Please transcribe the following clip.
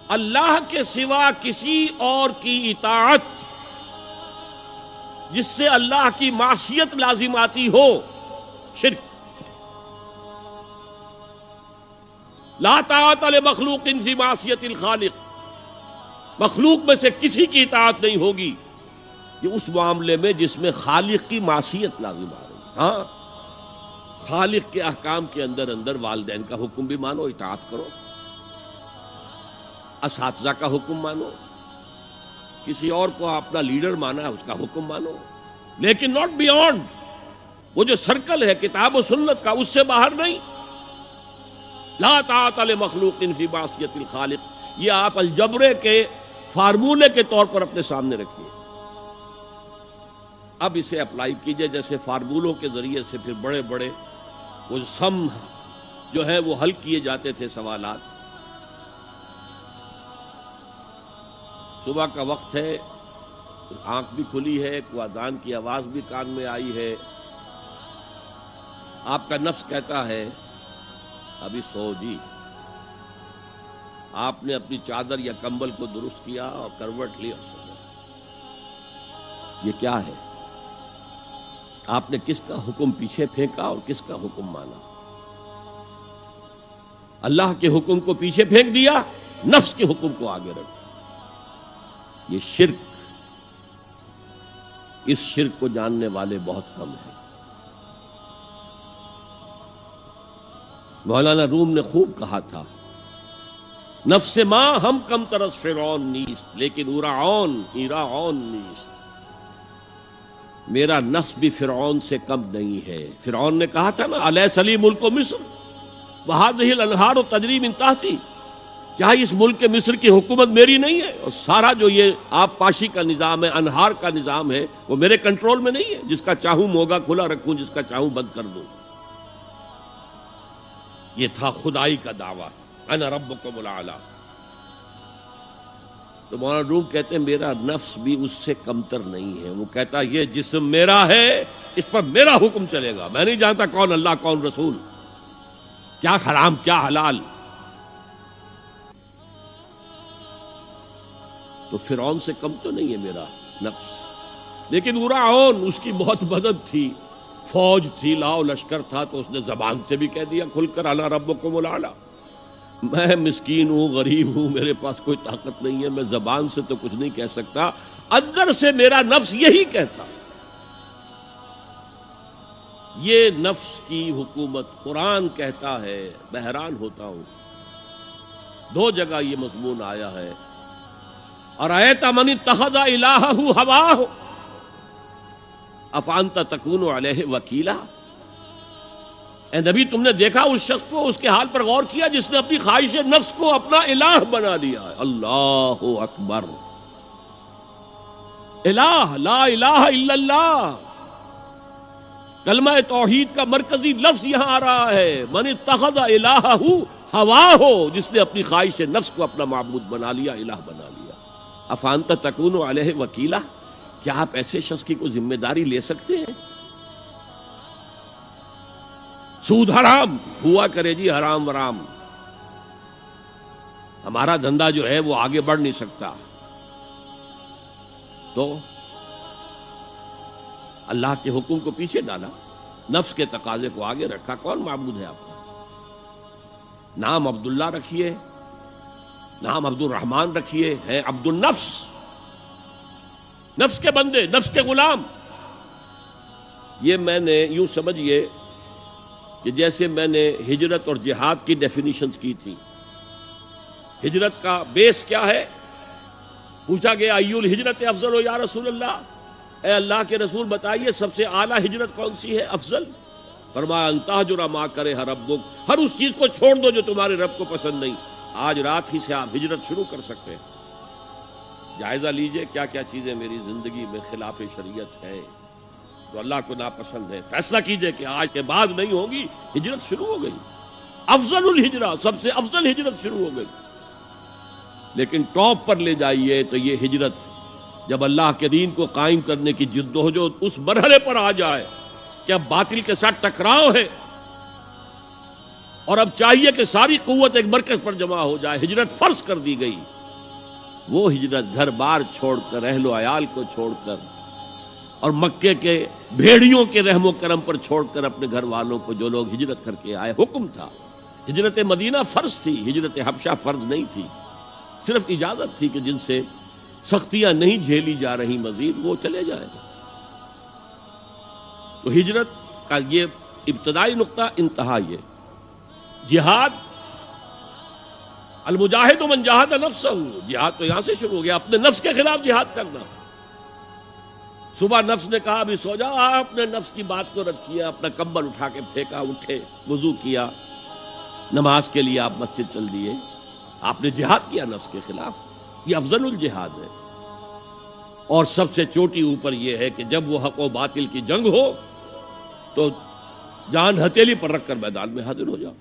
اللہ کے سوا کسی اور کی اطاعت جس سے اللہ کی معصیت لازم آتی ہو، شرک۔ لا طاعت لمخلوق فی معصیت الخالق، مخلوق میں سے کسی کی اطاعت نہیں ہوگی یہ اس معاملے میں جس میں خالق کی معصیت لازم آ رہی۔ ہاں، خالق کے احکام کے اندر والدین کا حکم بھی مانو، اطاعت کرو، اساتذہ کا حکم مانو، کسی اور کو اپنا لیڈر مانا ہے اس کا حکم مانو، لیکن ناٹ بیونڈ، وہ جو سرکل ہے کتاب و سنت کا اس سے باہر نہیں۔ لا طاعت لمخلوق فی معصیت الخالق، یہ آپ الجبرے کے فارمولے کے طور پر اپنے سامنے رکھیے، اب اسے اپلائی کیجئے۔ جیسے فارمولوں کے ذریعے سے پھر بڑے بڑے وہ سم جو ہے وہ حل کیے جاتے تھے سوالات۔ صبح کا وقت ہے، آنکھ بھی کھلی ہے، کوئی اذان کی آواز بھی کان میں آئی ہے، آپ کا نفس کہتا ہے ابھی سو جی۔ آپ نے اپنی چادر یا کمبل کو درست کیا اور کروٹ لی اور سو گئے۔ یہ کیا ہے؟ آپ نے کس کا حکم پیچھے پھینکا اور کس کا حکم مانا؟ اللہ کے حکم کو پیچھے پھینک دیا، نفس کے حکم کو آگے رکھا۔ یہ شرک، اس شرک کو جاننے والے بہت کم ہیں۔ مولانا روم نے خوب کہا تھا، نفس ماں ہم کم ترس فرعون نیست لیکن اورعون ایراعون نیست۔ میرا نفس بھی فرعون سے کم نہیں ہے۔ فرعون نے کہا تھا نا الیس لی ملک مصر وہذہ الانہار تجری من تحتی، کیا اس ملک مصر کی حکومت میری نہیں ہے؟ اور سارا جو یہ آب پاشی کا نظام ہے، انہار کا نظام ہے، وہ میرے کنٹرول میں نہیں ہے؟ جس کا چاہوں موگا کھلا رکھوں، جس کا چاہوں بند کر دوں۔ یہ تھا خدائی کا دعویٰ، انا ربکم الاعلی۔ تو مولانا روم کہتے ہیں میرا نفس بھی اس سے کمتر نہیں ہے۔ وہ کہتا یہ جسم میرا ہے، اس پر میرا حکم چلے گا، میں نہیں جانتا کون اللہ کون رسول، کیا حرام کیا حلال۔ تو فرعون سے کم تو نہیں ہے میرا نفس، لیکن اورعون اس کی بہت مدد تھی، فوج تھی، لاؤ لشکر تھا، تو اس نے زبان سے بھی کہہ دیا کھل کر انا ربکم الاعلی۔ میں مسکین ہوں، غریب ہوں، میرے پاس کوئی طاقت نہیں ہے، میں زبان سے تو کچھ نہیں کہہ سکتا، اندر سے میرا نفس یہی کہتا۔ یہ نفس کی حکومت قرآن کہتا ہے، میں حیران ہوتا ہوں، دو جگہ یہ مضمون آیا ہے، ارأیت من اتخذ الہہ ہواہ افانت تکون علیہ وکیلا۔ اے نبی تم نے دیکھا اس شخص کو، اس کے حال پر غور کیا جس نے اپنی خواہش نفس کو اپنا الہ بنا لیا ہے۔ اللہ اکبر، الہ، لا الہ الا اللہ، کلمہ توحید کا مرکزی لفظ یہاں آ رہا ہے، من اتخذ الہہ ہواہ، جس نے اپنی خواہش نفس کو اپنا معبود بنا لیا، الہ بنا لیا۔ افانت تکون علیہ وکیلا، کیا آپ ایسے شخص کی کوئی ذمہ داری لے سکتے ہیں؟ سود حرام ہوا کرے جی، حرام ورام، ہمارا دھندا جو ہے وہ آگے بڑھ نہیں سکتا، تو اللہ کے حکم کو پیچھے ڈالا، نفس کے تقاضے کو آگے رکھا۔ کون معبود ہے آپ کا؟ نام عبداللہ رکھیے، نام عبد الرحمن رکھیے، ہے عبد النفس، نفس کے بندے، نفس کے غلام۔ یہ میں نے یوں سمجھئے کہ جیسے میں نے ہجرت اور جہاد کی ڈیفینیشنز کی تھی۔ ہجرت کا بیس کیا ہے؟ پوچھا گیا ای الہجرت افضل ہو یا رسول اللہ، اے اللہ کے رسول بتائیے سب سے اعلیٰ ہجرت کون سی ہے، افضل؟ فرمایا ان تہجر ما کرہ ربک، ہر اس چیز کو چھوڑ دو جو تمہارے رب کو پسند نہیں۔ آج رات ہی سے آپ ہجرت شروع کر سکتے ہیں۔ جائزہ لیجئے کیا کیا چیزیں میری زندگی میں خلاف شریعت ہے، جو اللہ کو ناپسند ہے، فیصلہ کیجئے کہ آج کے بعد نہیں ہوگی۔ ہجرت شروع ہو گئی، افضل الہجرہ، سب سے افضل ہجرت شروع ہو گئی۔ لیکن ٹاپ پر لے جائیے تو یہ ہجرت جب اللہ کے دین کو قائم کرنے کی جدوجہد اس مرحلے پر آ جائے کہ اب باطل کے ساتھ ٹکراؤ ہے اور اب چاہیے کہ ساری قوت ایک مرکز پر جمع ہو جائے، ہجرت فرض کر دی گئی، وہ ہجرت گھر بار چھوڑ کر، اہل و عیال کو چھوڑ کر، اور مکے کے بھیڑیوں کے رحم و کرم پر چھوڑ کر اپنے گھر والوں کو جو لوگ ہجرت کر کے آئے، حکم تھا۔ ہجرت مدینہ فرض تھی، ہجرت حبشہ فرض نہیں تھی، صرف اجازت تھی کہ جن سے سختیاں نہیں جھیلی جا رہی مزید وہ چلے جائیں۔ تو ہجرت کا یہ ابتدائی نقطہ، انتہا یہ جہاد، المجاہد من جاہد نفسہ، جہاد تو یہاں سے شروع ہو گیا، اپنے نفس کے خلاف جہاد کرنا۔ صبح نفس نے کہا ابھی سو جاؤ، آپ نے نفس کی بات کو رد کیا، اپنا کمبل اٹھا کے پھینکا، اٹھے، وضو کیا، نماز کے لیے آپ مسجد چل دیے، آپ نے جہاد کیا نفس کے خلاف۔ یہ افضل الجہاد ہے، اور سب سے چوٹی اوپر یہ ہے کہ جب وہ حق و باطل کی جنگ ہو تو جان ہتھیلی پر رکھ کر میدان میں حاضر ہو جاؤ۔